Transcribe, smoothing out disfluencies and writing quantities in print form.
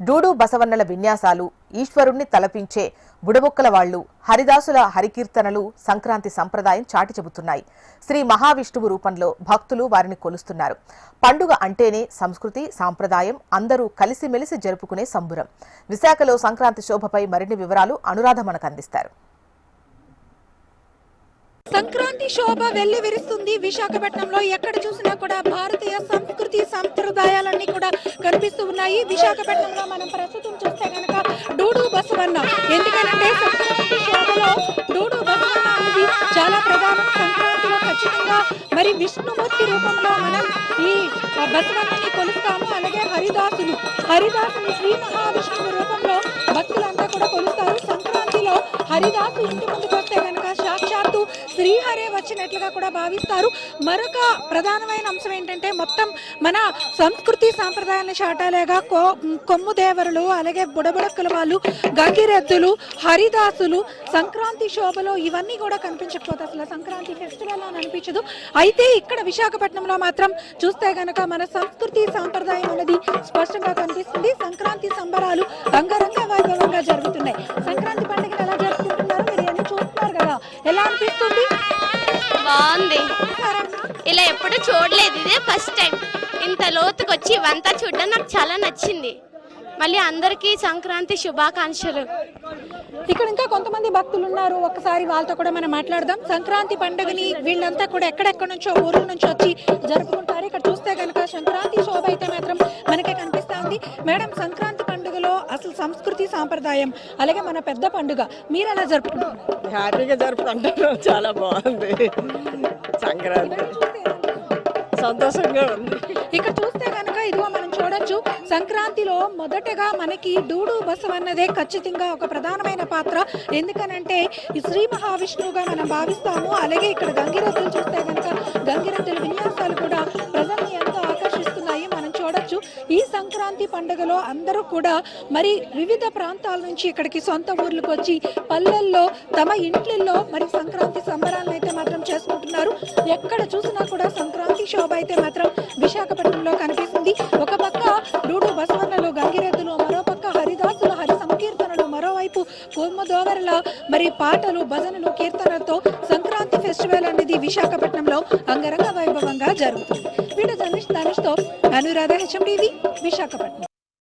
డూడు బసవన్నల విన్యాసాలు, ఈశ్వరుణ్ణి తలపించే బుడబుక్కల వాళ్లు, హరిదాసుల హరికీర్తనలు సంక్రాంతి సంప్రదాయం చాటి చెబుతున్నాయి. శ్రీ మహావిష్ణువు రూపంలో భక్తులు వారిని కొలుస్తున్నారు. పండుగ అంటేనే సంస్కృతి, సాంప్రదాయం, అందరూ కలిసిమెలిసి జరుపుకునే సంబురం. విశాఖలో సంక్రాంతి శోభపై మరిన్ని వివరాలు అనురాధ మనకు అందిస్తారు. సంక్రాంతి శోభ వెళ్లి విరుస్తుంది. విశాఖపట్నంలో ఎక్కడ చూసినా కూడా భారతీయ సంస్కృతి సంప్రదాయాలన్నీ కూడా కనిపిస్తూ ఉన్నాయి. విశాఖపట్నంలో మనం ప్రస్తుతం చూస్తే కనుక డూడు బసవన్న, ఎందుకంటే సంక్రాంతి శోభలో డూడు బసవన్న అనేది చాలా ప్రధానం. సంక్రాంతిలో ఖచ్చితంగా మరి విష్ణుమూర్తి రూపంలో మనం ఈ బసవన్నని కొలుస్తాము. అలాగే హరిదాసులు శ్రీ మహావిష్ణువు రూపంలో భక్తులంతా కూడా కొలుస్తారు. సంక్రాంతిలో హరిదాసు ఇంటి ముందుకు వస్తే కనుక సాక్షాత్తు శ్రీహరే వచ్చినట్లుగా కూడా భావిస్తారు. మరొక ప్రధానమైన అంశం ఏంటంటే మొత్తం మన సంస్కృతి సాంప్రదాయాలను చాటాలేగా కొమ్ము దేవరులు, అలాగే బుడబుడక్కుల వాళ్ళు, గంగిరెద్దులు, హరిదాసులు సంక్రాంతి శోభలో ఇవన్నీ కూడా కనిపించకపోతే అసలు సంక్రాంతి ఫెస్టివల్ అని అనిపించదు. అయితే ఇక్కడ విశాఖపట్నంలో మాత్రం చూస్తే గనక మన సంస్కృతి సాంప్రదాయం అనేది స్పష్టంగా కనిపిస్తుంది. సంక్రాంతి సంబరాలు రంగరంగ వైభవంగా జరుగుతున్నాయి. సంక్రాంతి పండుగను ఎలా జరుపుకుంటున్నారు మీరు అన్ని చూస్తున్నారు కదా, ఎలా అనిపిస్తుంది? బాగుంది, ఇలా ఎప్పుడు చూడలేదు, ఇదే ఫస్ట్ టైం. ఇంత లోతుకు వచ్చి ఇవంతా చూడడం నాకు చాలా నచ్చింది. మళ్ళీ అందరికీ సంక్రాంతి శుభాకాంక్షలు. ఇక్కడ ఇంకా కొంతమంది భక్తులు ఉన్నారు, ఒక్కసారి వాళ్ళతో కూడా మనం మాట్లాడదాం. సంక్రాంతి పండుగని వీళ్ళంతా కూడా ఎక్కడెక్కడి నుంచో ఊర్ల నుంచి వచ్చి జరుపుకుంటారు. ఇక్కడ చూస్తే కనుక సంక్రాంతి శోభ అయితే మాత్రం మనకే కనిపిస్తా ఉంది. మేడం, సంక్రాంతి పండుగలో అసలు సంస్కృతి సాంప్రదాయం అలాగే మన పెద్ద పండుగ మీరు ఎలా జరుపుకుంటారు? హ్యాపీగా జరుపుకుంటారు, చాలా బాగుంది. సంక్రాంతి సంతోషంగా ఉంది. ఇక్కడ చూస్తే కనుక ఇదిగో మనం చూడొచ్చు, సంక్రాంతిలో మొదటగా మనకి డూడు బసవన్నదే ఖచ్చితంగా ఒక ప్రధానమైన పాత్ర. ఎందుకనంటే ఈ శ్రీ మహావిష్ణువుగా మనం భావిస్తాము. అలాగే ఇక్కడ గంగిరెద్దులు చూస్తే కనుక గంగిరెద్దుల విన్యాసాలు కూడా ప్రజల్ని ఎంతో ఆకర్షిస్తున్నాయి. మనం చూడొచ్చు ఈ సంక్రాంతి పండుగలో అందరూ కూడా మరి వివిధ ప్రాంతాల నుంచి ఇక్కడికి సొంత ఊర్లకు వచ్చి పల్లెల్లో తమ ఇంట్లలో మరి సంక్రాంతి సంబరాలను అయితే మాత్రం చేసుకుంటున్నారు. ఎక్కడ చూసినా కూడా సంక్రాంతి శోభ అయితే మాత్రం విశాఖపట్నంలో కనిపిస్తుంది. ఒక పక్క డూడు బసవన్నలు, గంగిరెద్దులు, మరో పక్క హరిదాసుల హరి సంకీర్తనలు, మరోవైపు కొమ్మదోవరల మరి పాటలు, భజనలు, కీర్తనలతో సంక్రాంతి ఫెస్టివల్ అనేది విశాఖపట్నంలో అంగరంగ వైభవంగా జరుగుతుంది. వీడియో జర్నలిస్ట్ ధనుష్తో అనురాధ, HMTV, విశాఖపట్నం.